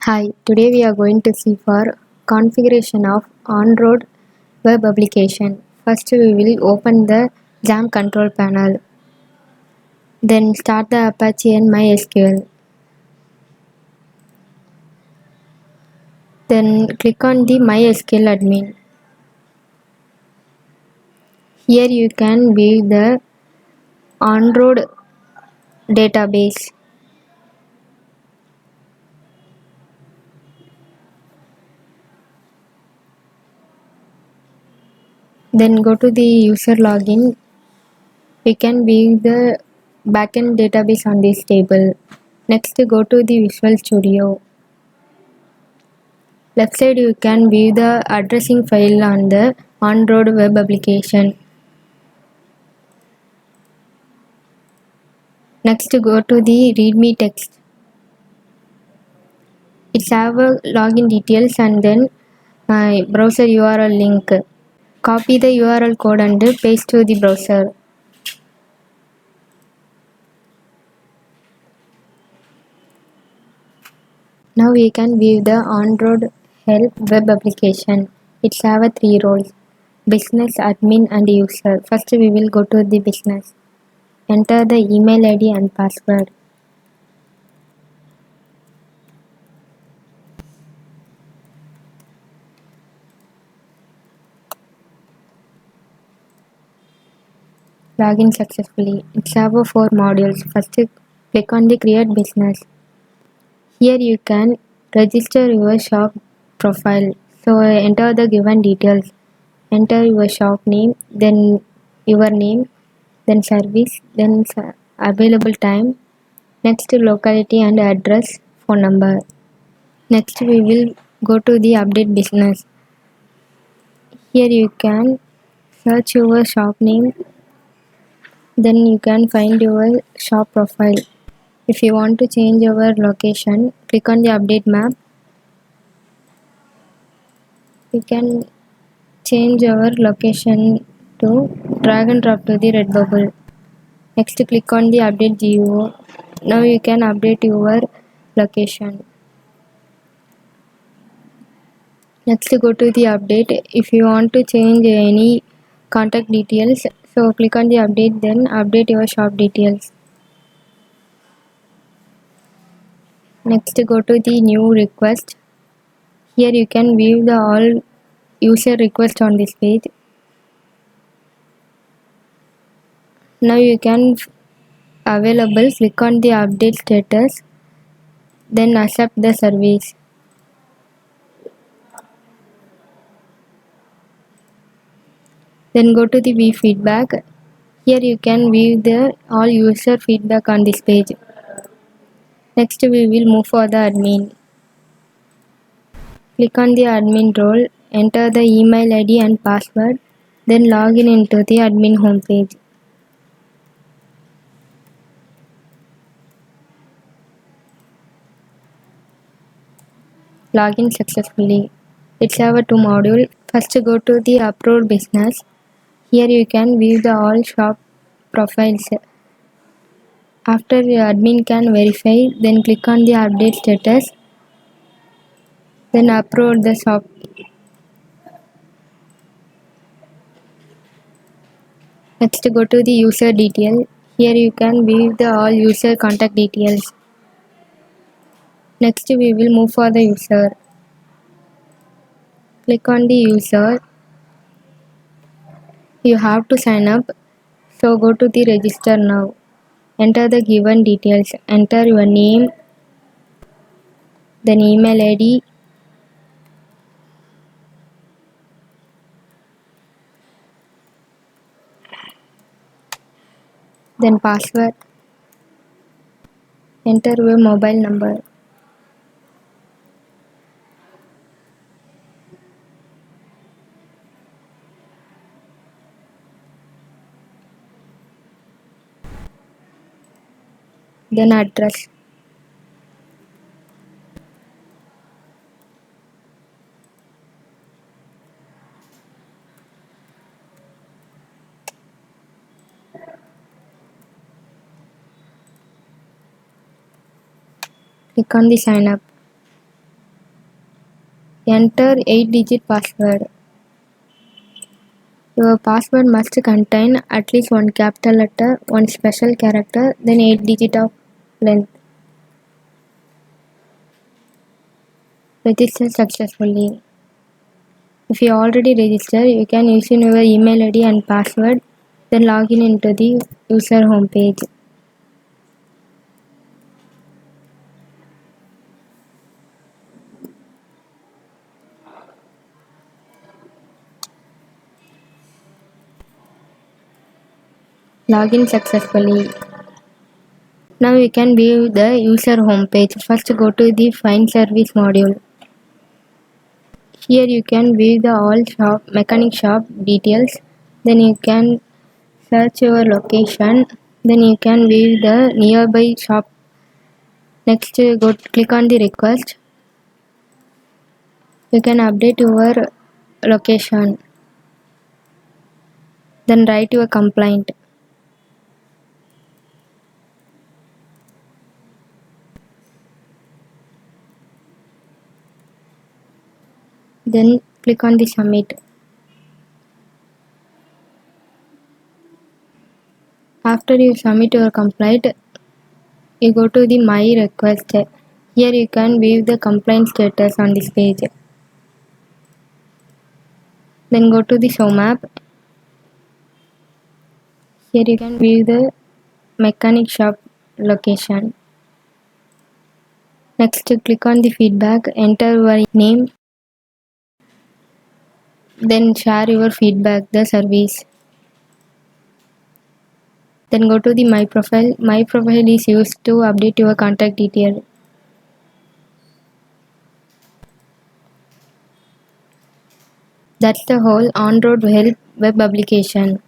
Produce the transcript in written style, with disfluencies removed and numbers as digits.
Hi, today we are going to see for configuration of OnRoad web application. First we will open the XAMPP control panel. Then start the Apache and MySQL. Then click on the MySQL admin. Here you can view the OnRoad database. Then go to the user login. We can view the backend database on this table. Next go to the Visual Studio. Left side you can view the addressing file on the OnRoad web application. Next go to the readme text. It's have a login details and then browser URL link. Copy the URL code and paste to the browser. Now we can view the OnRoad help web application. It's have a 3 roles: business, admin and user. First we will go to the business. Enter the email ID and password. Login successfully. It's have 4 modules. First click on the create business. Here you can register your shop profile. So enter the given details. Enter your shop name, then your name, then service, then available time, next locality and address, phone number. Next we will go to the update business. Here you can search your shop name, then you can find your shop profile. If you want to change your location, click on the update map. You can change our location to drag and drop to the red bubble. Next click on the update geo. Now you can update your location. Next go to the update. If you want to change any contact details, so click on the update, then update your shop details. Next go to the new request. Here you can view the all user request on this page. Now you can available, click on the update status, then accept the service. Then go to the view feedback. Here you can view the all user feedback on this page. Next we will move for the admin. Click on the admin role, enter the email ID and password, then log in into the admin homepage. Login successfully. It's have a 2 module. First go to the upload business. Here you can view the all shop profiles. After the admin can verify, then click on the update status, then upload the shop. Next go to the user detail. Here you can view the all user contact details. Next we will move for the user. Click on the user. You have to sign up. So go to the register now. Enter the given details. Enter your name, then email ID, then password. Enter your mobile number. Then address. Click on the sign up. Enter 8-digit password. Your password must contain at least one capital letter, one special character, then 8 digits of length. Register successfully. If you already registered, you can use your email ID and password, then log in into the user homepage. Login successfully. Now you can view the user homepage. First go to the Find Service module. Here you can view the all mechanic shop details. Then you can search your location. Then you can view the nearby shop. Next click on the request. You can update your location. Then write your complaint. Then click on the submit. After you submit your complaint, you go to the My Request. Here you can view the complaint status on this page. Then go to the show map. Here you can view the mechanic shop location. Next click on the feedback, enter your name, then share your feedback, the service. Then go to the My Profile. My Profile is used to update your contact detail. That's the whole OnRoad help web application.